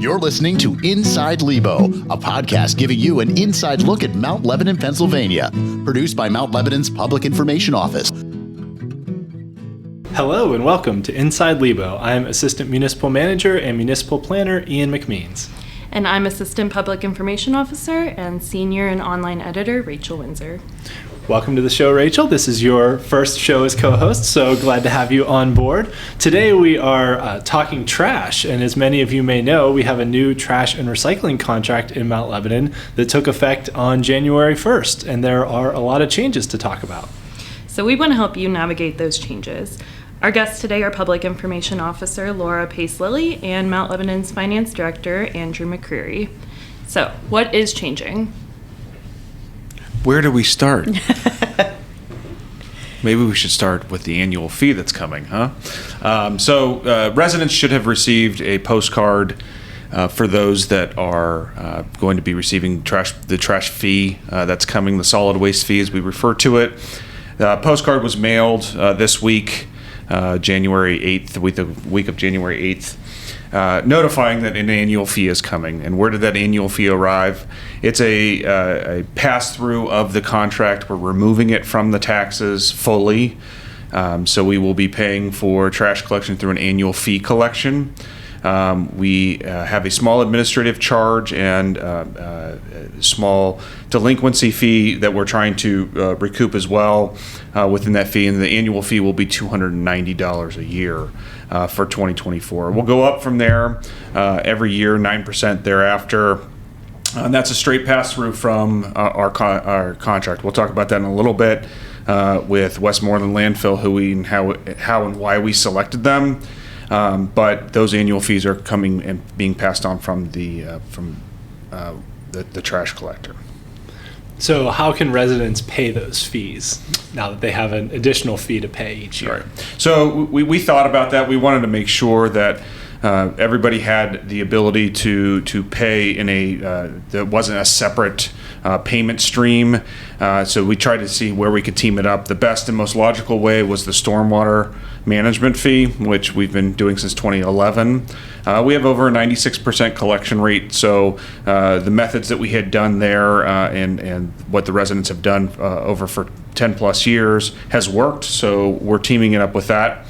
You're listening to Inside Lebo, a podcast giving you an inside look at Mount Lebanon, Pennsylvania, produced by Mount Lebanon's Public Information Office. Hello and welcome to Inside Lebo. I'm Assistant Municipal Manager and Municipal Planner Ian McMeans. And I'm Assistant Public Information Officer and Senior and Online Editor Rachel Windsor. Welcome to the show, Rachel. This is your first show as co-host, so glad to have you on board. Today we are talking trash, and as many of you may know, we have a new trash and recycling contract in Mount Lebanon that took effect on January 1st, and there are a lot of changes to talk about. So we want to help you navigate those changes. Our guests today are Public Information Officer Laura Pace-Lilly and Mount Lebanon's Finance Director Andrew McCreary. So, what is changing? Where do we start? Maybe we should start with the annual fee that's coming, huh? Residents should have received a postcard for those that are going to be receiving the trash fee that's coming, the solid waste fee as we refer to it. The postcard was mailed this week, January 8th, the week of January 8th. Notifying that an annual fee is coming. And where did that annual fee arrive? It's a pass-through of the contract. We're removing it from the taxes fully. So we will be paying for trash collection through an annual fee collection. We have a small administrative charge and a small delinquency fee that we're trying to recoup as well within that fee. And the annual fee will be $290 a year for 2024. We'll go up from there every year, 9% thereafter. And that's a straight pass-through from our contract. We'll talk about that in a little bit with Westmoreland Landfill, how and why we selected them. But those annual fees are coming and being passed on from the trash collector. So how can residents pay those fees now that they have an additional fee to pay each year? Right. So we thought about that. We wanted to make sure that everybody had the ability to pay in that wasn't a separate payment stream. So we tried to see where we could team it up. The best and most logical way was the stormwater management fee, which we've been doing since 2011. We have over a 96% collection rate. So the methods that we had done there and what the residents have done over for 10 plus years has worked. So we're teaming it up with that.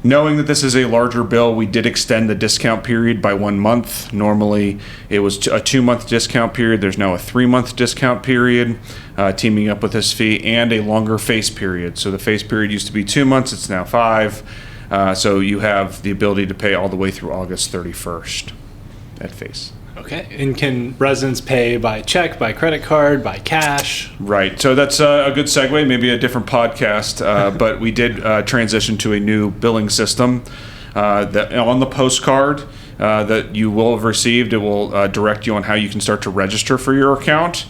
Knowing that this is a larger bill, we did extend the discount period by 1 month. Normally, it was a 2-month discount period. There's now a 3-month discount period, teaming up with this fee, and a longer face period. So the face period used to be 2 months. It's now 5. So you have the ability to pay all the way through August 31st at face. Okay. And can residents pay by check, by credit card, by cash? Right. So that's a good segue, maybe a different podcast, but we did transition to a new billing system that on the postcard that you will have received. It will direct you on how you can start to register for your account.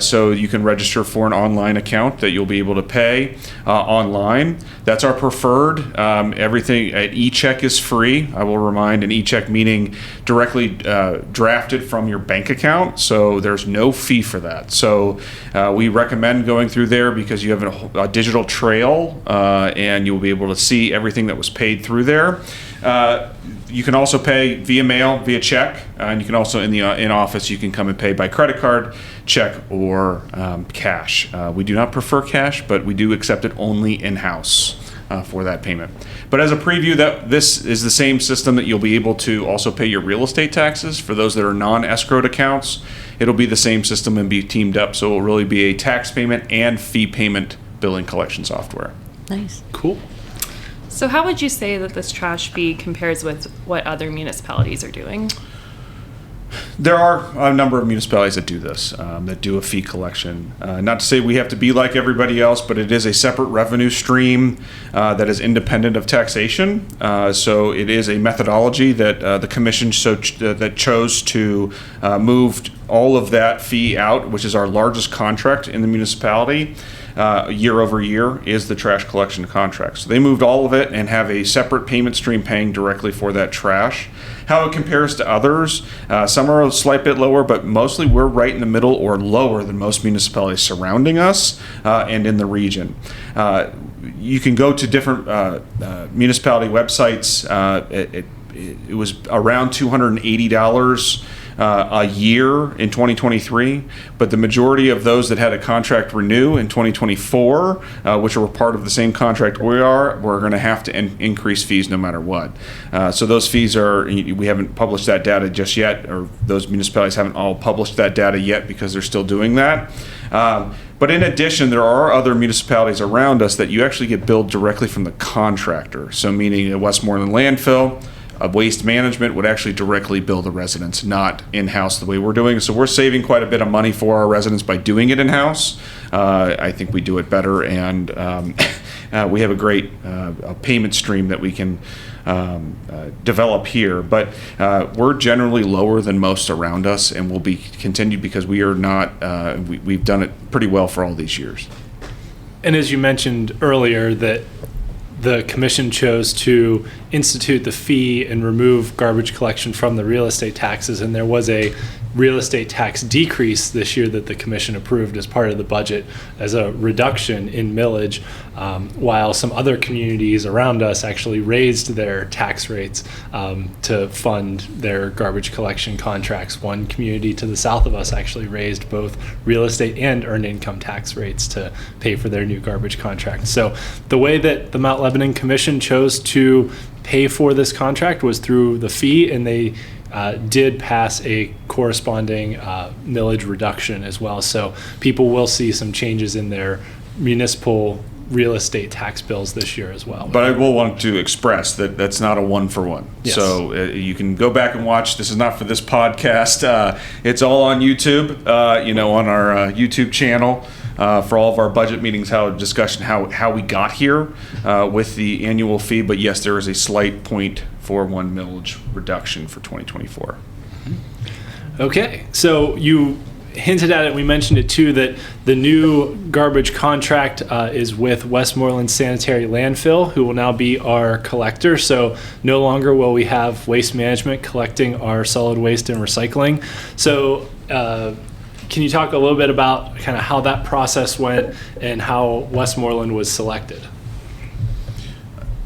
So you can register for an online account that you'll be able to pay online. That's our preferred. Everything at e-check is free. I will remind, an e-check meaning directly drafted from your bank account. So there's no fee for that. So we recommend going through there because you have a digital trail and you'll be able to see everything that was paid through there. You can also pay via mail, via check, and you can also in office you can come and pay by credit card, check, or cash. We do not prefer cash, but we do accept it only in-house for that payment. But as a preview, that this is the same system that you'll be able to also pay your real estate taxes. For those that are non-escrowed accounts, it'll be the same system and be teamed up, so it'll really be a tax payment and fee payment billing collection software. Nice. Cool. So how would you say that this trash fee compares with what other municipalities are doing? There are a number of municipalities that do this, that do a fee collection. Not to say we have to be like everybody else, but it is a separate revenue stream that is independent of taxation. So it is a methodology that the commission that chose to move all of that fee out, which is our largest contract in the municipality. Year over year is the trash collection contract. So they moved all of it and have a separate payment stream paying directly for that trash. How it compares to others, some are a slight bit lower, but mostly we're right in the middle or lower than most municipalities surrounding us and in the region. You can go to different municipality websites. it was around $280 a year in 2023, but the majority of those that had a contract renew in 2024, which were part of the same contract we're going to have to increase fees no matter what. So those fees we haven't published that data just yet, or those municipalities haven't all published that data yet because they're still doing that. But in addition, there are other municipalities around us that you actually get billed directly from the contractor. So meaning a Westmoreland landfill, waste management would actually directly bill the residents, not in-house the way we're doing. So we're saving quite a bit of money for our residents by doing it in-house. I think we do it better, and we have a great payment stream that we can develop here. But we're generally lower than most around us, and will be continued because we are not. We've done it pretty well for all these years. And as you mentioned earlier, that the commission chose to institute the fee and remove garbage collection from the real estate taxes, and there was a real estate tax decrease this year that the commission approved as part of the budget as a reduction in millage, while some other communities around us actually raised their tax rates to fund their garbage collection contracts. One community to the south of us actually raised both real estate and earned income tax rates to pay for their new garbage contract. So the way that the Mount Lebanon Commission chose to pay for this contract was through the fee, and they did pass a corresponding millage reduction as well. So people will see some changes in their municipal real estate tax bills this year as well. But I will want to express that that's not a one-for-one. Yes. So you can go back and watch. This is not for this podcast. It's all on YouTube, on our YouTube channel. For all of our budget meetings, how we got here with the annual fee. But yes, there is a slight 0.41 millage reduction for 2024. Okay, so you hinted at it, we mentioned it too, that the new garbage contract is with Westmoreland Sanitary Landfill, who will now be our collector. So no longer will we have Waste Management collecting our solid waste and recycling. So can you talk a little bit about kind of how that process went and how Westmoreland was selected?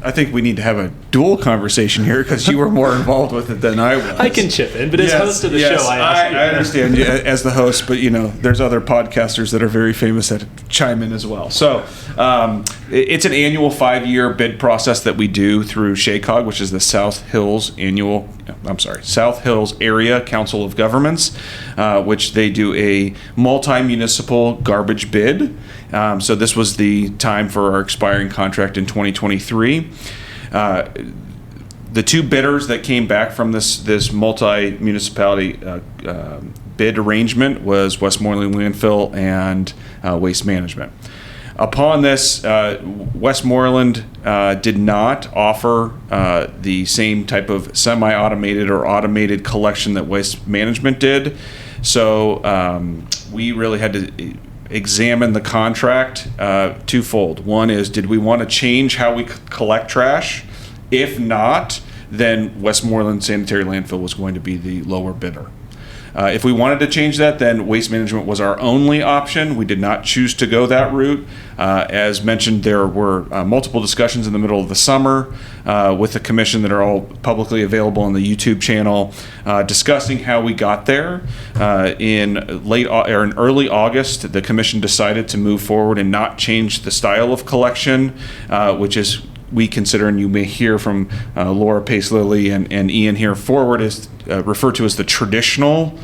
I think we need to have a dual conversation here because you were more involved with it than I was. I can chip in, but as host of the show, I understand you as the host, but there's other podcasters that are very famous that chime in as well. So it's an annual 5-year bid process that we do through SHACOG, which is the South Hills Area Council of Governments, which they do a multi-municipal garbage bid. So this was the time for our expiring contract in 2023. The two bidders that came back from this multi-municipality bid arrangement was Westmoreland Landfill and Waste Management. Upon this, Westmoreland did not offer the same type of semi-automated or automated collection that Waste Management did. So we really had to examine the contract twofold. One is, did we want to change how we collect trash? If not, then Westmoreland Sanitary Landfill was going to be the lower bidder. If we wanted to change that, then Waste Management was our only option. We did not choose to go that route. As mentioned, there were multiple discussions in the middle of the summer with the commission that are all publicly available on the YouTube channel, discussing how we got there. In early August, the commission decided to move forward and not change the style of collection, which is we consider, and you may hear from Laura Pace-Lilly and Ian here forward, is referred to as the traditional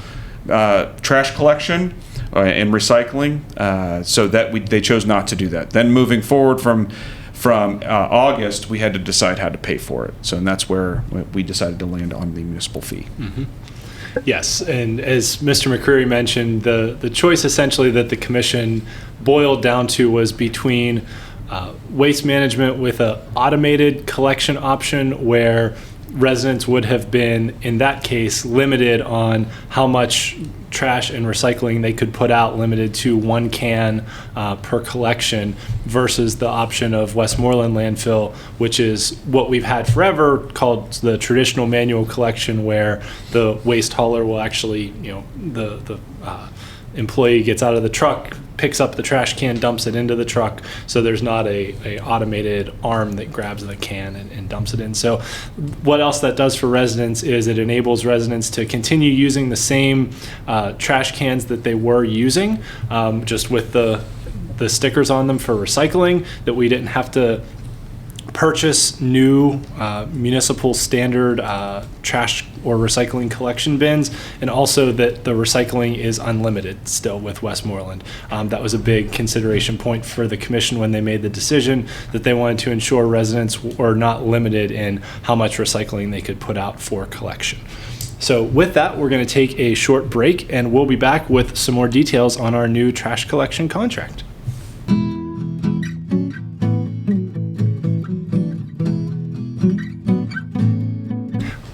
trash collection and recycling. So that they chose not to do that. Then moving forward from August, we had to decide how to pay for it. So and that's where we decided to land on the municipal fee. Mm-hmm. Yes, and as Mr. McCreary mentioned, the choice essentially that the commission boiled down to was between Waste Management with an automated collection option where residents would have been, in that case, limited on how much trash and recycling they could put out, limited to 1 can per collection, versus the option of Westmoreland Landfill, which is what we've had forever, called the traditional manual collection, where the waste hauler will actually, the employee gets out of the truck, picks up the trash can, dumps it into the truck, so there's not a automated arm that grabs the can and dumps it in. So what else that does for residents is it enables residents to continue using the same trash cans that they were using, just with the stickers on them for recycling, that we didn't have to purchase new municipal standard trash or recycling collection bins, and also that the recycling is unlimited still with Westmoreland. That was a big consideration point for the commission when they made the decision that they wanted to ensure residents were not limited in how much recycling they could put out for collection. So with that, we're going to take a short break, and we'll be back with some more details on our new trash collection contract.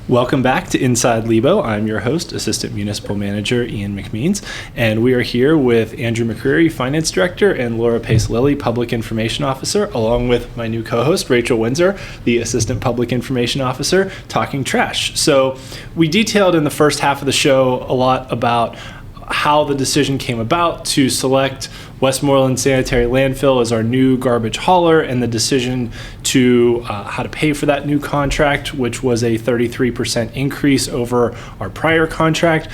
Welcome back to Inside Lebo. I'm your host, Assistant Municipal Manager Ian McMeans, and we are here with Andrew McCreary, Finance Director, and Laura Pace-Lilly, Public Information Officer, along with my new co-host, Rachel Windsor, the Assistant Public Information Officer, talking trash. So we detailed in the first half of the show a lot about how the decision came about to select Westmoreland Sanitary Landfill as our new garbage hauler, and the decision to how to pay for that new contract, which was a 33% increase over our prior contract.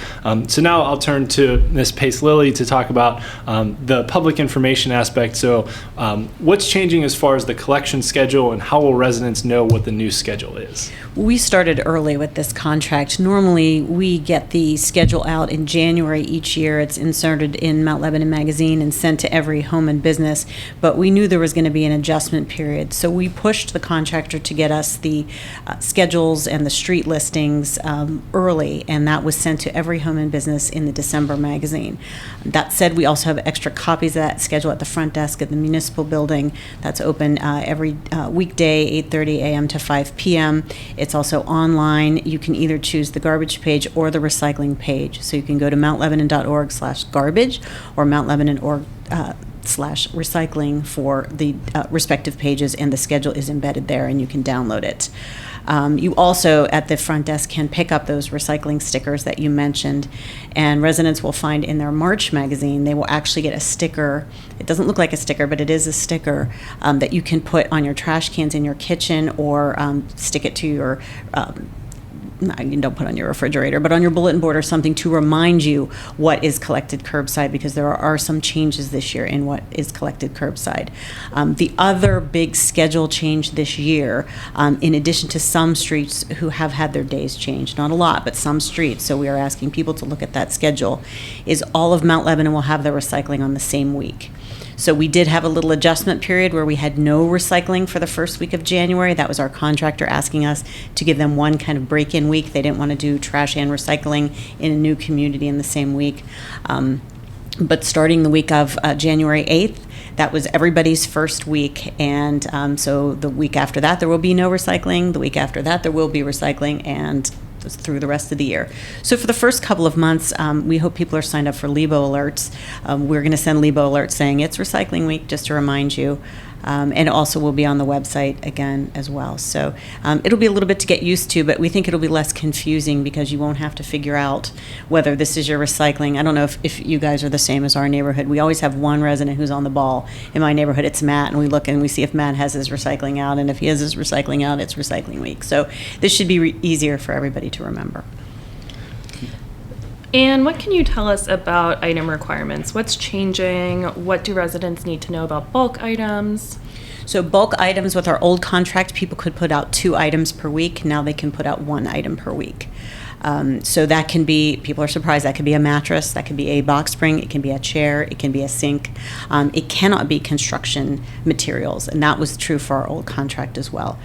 So now I'll turn to Ms. Pace-Lilly to talk about the public information aspect. So what's changing as far as the collection schedule, and how will residents know what the new schedule is? We started early with this contract. Normally, we get the schedule out in January each year. It's inserted in Mount Lebanon Magazine and sent to every home and business, but we knew there was going to be an adjustment period. So we pushed the contractor to get us the schedules and the street listings early, and that was sent to every home and business in the December magazine. That said, we also have extra copies of that schedule at the front desk at the municipal building. That's open every weekday, 8:30 a.m. to 5 p.m. It's also online. You can either choose the garbage page or the recycling page. So you can go to mountlebanon.org/garbage or mountlebanon.org/recycling for the respective pages, and the schedule is embedded there, and you can download it. You also, at the front desk, can pick up those recycling stickers that you mentioned, and residents will find in their March magazine, they will actually get a sticker. It doesn't look like a sticker, but it is a sticker that you can put on your trash cans in your kitchen, or stick it to your you don't put on your refrigerator, but on your bulletin board or something, to remind you what is collected curbside, because there are some changes this year in what is collected curbside. The other big schedule change this year, in addition to some streets who have had their days changed, not a lot, but some streets, so we are asking people to look at that schedule, is all of Mount Lebanon will have their recycling on the same week. So we did have a little adjustment period where we had no recycling for the first week of January. That was our contractor asking us to give them one kind of break-in week. They didn't want to do trash and recycling in a new community in the same week. But starting the week of January 8th, that was everybody's first week. And so the week after that, there will be no recycling. The week after that, there will be recycling, and through the rest of the year. So for the first couple of months, we hope people are signed up for Lebo alerts. We're going to send Lebo alerts saying it's recycling week, just to remind you. And also will be on the website again as well. So it'll be a little bit to get used to, but we think it'll be less confusing because you won't have to figure out whether this is your recycling. I don't know if you guys are the same as our neighborhood. We always have one resident who's on the ball. In my neighborhood, it's Matt, and we look and we see if Matt has his recycling out, and if he has his recycling out, it's recycling week. So this should be easier for everybody to remember. And what can you tell us about item requirements? What's changing? What do residents need to know about bulk items? So bulk items, with our old contract, people could put out 2 items per week. Now they can put out 1 item per week. So that can be, people are surprised, that could be a mattress, that could be a box spring, it can be a chair, it can be a sink. It cannot be construction materials, and that was true for our old contract as well.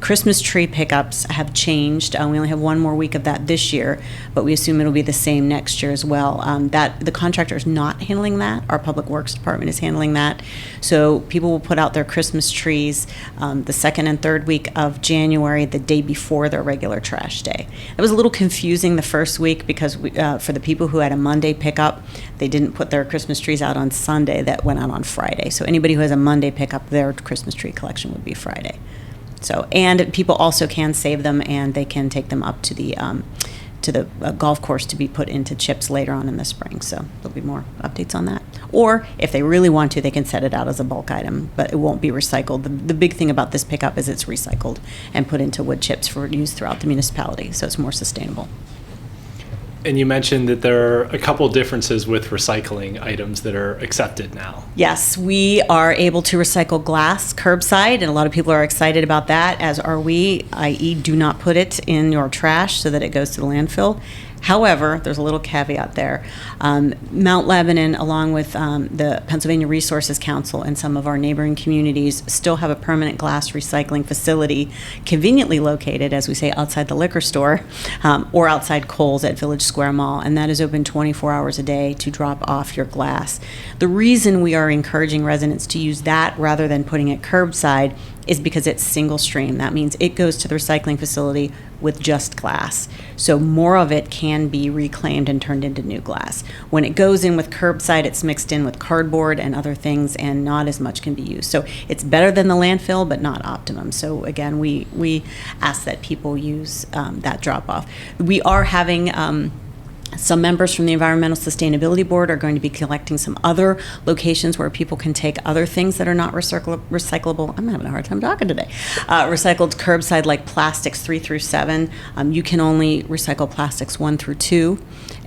Christmas tree pickups have changed. We only have 1 more week of that this year, but we assume it'll be the same next year as well. That the contractor is not handling that. Our Public Works Department is handling that. So people will put out their Christmas trees the 2nd and 3rd week of January, the day before their regular trash day. It was a little confusing the first week because for the people who had a Monday pickup, they didn't put their Christmas trees out on Sunday. That went out on Friday. So anybody who has a Monday pickup, their Christmas tree collection would be Friday. So, and people also can save them, and they can take them up to the golf course to be put into chips later on in the spring. So there'll be more updates on that. Or if they really want to, they can set it out as a bulk item, but it won't be recycled. The big thing about this pickup is it's recycled and put into wood chips for use throughout the municipality, so it's more sustainable. And you mentioned that there are a couple differences with recycling items that are accepted now. Yes, we are able to recycle glass curbside, and a lot of people are excited about that, as are we, i.e. do not put it in your trash so that it goes to the landfill. However, there's a little caveat there. Mount Lebanon, along with the Pennsylvania Resources Council and some of our neighboring communities, still have a permanent glass recycling facility conveniently located, as we say, outside the liquor store or outside Kohl's at Village Square Mall, and that is open 24 hours a day to drop off your glass. The reason we are encouraging residents to use that rather than putting it curbside is because it's single stream. That means it goes to the recycling facility with just glass. So more of it can be reclaimed and turned into new glass. When it goes in with curbside, it's mixed in with cardboard and other things, and not as much can be used. So it's better than the landfill, but not optimum. So again, we ask that people use that drop off. We are having some members from the Environmental Sustainability Board are going to be collecting some other locations where people can take other things that are not recyclable. I'm having a hard time talking today. Recycled curbside, like plastics 3 through 7. You can only recycle plastics 1 through 2.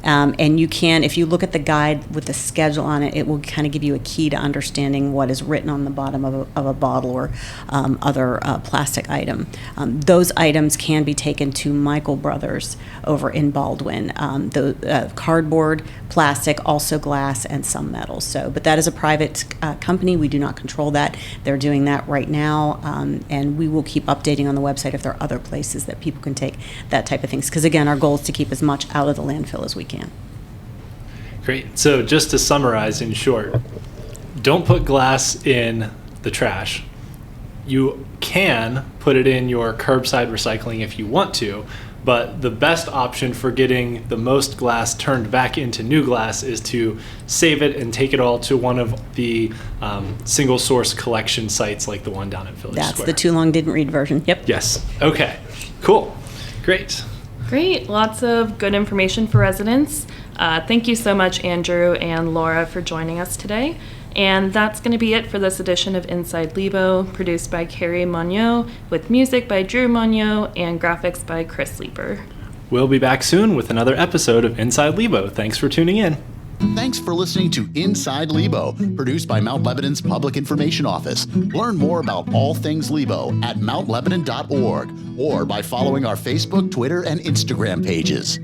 And you can, if you look at the guide with the schedule on it, it will kind of give you a key to understanding what is written on the bottom of a bottle or other plastic item. Those items can be taken to Michael Brothers over in Baldwin. Cardboard, plastic, also glass, and some metal. So, but that is a private company. We do not control that. They're doing that right now, and we will keep updating on the website if there are other places that people can take that type of things. Because again, our goal is to keep as much out of the landfill as we can. Great. So just to summarize in short, don't put glass in the trash. You can put it in your curbside recycling if you want to, but the best option for getting the most glass turned back into new glass is to save it and take it all to one of the single source collection sites like the one down at Village Square. That's the too long didn't read version. Yep. Yes. Okay. Cool. Great. Great. Lots of good information for residents. Thank you so much, Andrew and Laura, for joining us today. And that's going to be it for this edition of Inside Lebo, produced by Carrie Monod, with music by Drew Monod and graphics by Chris Leeper. We'll be back soon with another episode of Inside Lebo. Thanks for tuning in. Thanks for listening to Inside Lebo, produced by Mount Lebanon's Public Information Office. Learn more about all things Lebo at mountlebanon.org or by following our Facebook, Twitter, and Instagram pages.